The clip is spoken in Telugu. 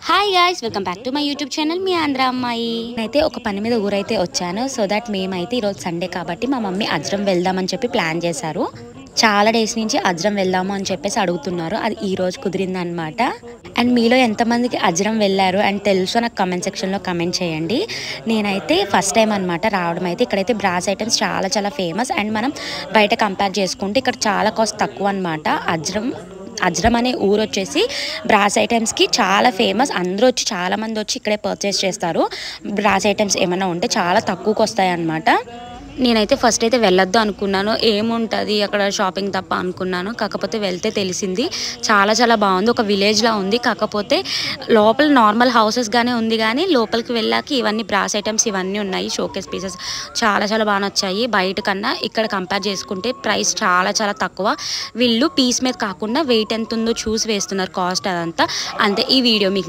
Hi guys, welcome back to my YouTube channel మీ ఆంధ్ర అమ్మాయి. నేనైతే ఒక పని మీద ఊరైతే వచ్చాను. సో దట్ మేమైతే ఈరోజు సండే కాబట్టి మా మమ్మీ అజ్రం వెళ్దామని చెప్పి ప్లాన్ చేశారు. చాలా డేస్ నుంచి అజ్రం వెళ్దాము అని చెప్పేసి అడుగుతున్నారు. అది ఈ రోజు కుదిరిందనమాట. అండ్ మీలో ఎంతమందికి అజ్రం వెళ్ళారు అండ్ తెలుసో నాకు కమెంట్ సెక్షన్లో కమెంట్ చేయండి. నేనైతే ఫస్ట్ టైం అనమాట రావడం. అయితే ఇక్కడైతే బ్రాస్ ఐటమ్స్ చాలా ఫేమస్. అండ్ మనం బయట కంపేర్ చేసుకుంటే ఇక్కడ చాలా కాస్ట్ తక్కువ అనమాట. అజ్రం అనే ఊరు వచ్చేసి బ్రాస్ ఐటమ్స్కి చాలా ఫేమస్. అందరూ వచ్చి చాలామంది వచ్చి ఇక్కడే పర్చేస్ చేస్తారు. బ్రాస్ ఐటమ్స్ ఏమైనా ఉంటే చాలా తక్కువకి వస్తాయి అన్నమాట. నేనైతే ఫస్ట్ అయితే వెళ్ళొద్దు అనుకున్నాను. ఏముంటుంది అక్కడ షాపింగ్ తప్ప అనుకున్నాను. కాకపోతే వెళ్తే తెలిసింది చాలా బాగుంది. ఒక విలేజ్లా ఉంది. కాకపోతే లోపల నార్మల్ హౌసెస్గానే ఉంది, కానీ లోపలికి వెళ్ళాక ఇవన్నీ బ్రాస్ ఐటమ్స్ ఇవన్నీ ఉన్నాయి. షోకేస్ పీసెస్ చాలా బాగా నచ్చాయి. బయట కన్నా ఇక్కడ కంపేర్ చేసుకుంటే ప్రైస్ చాలా తక్కువ. వీళ్ళు పీస్ మీద కాకుండా వెయిట్ ఎంత ఉందో చూసి వేస్తున్నారు కాస్ట్ అదంతా. అంతే. ఈ వీడియో మీకు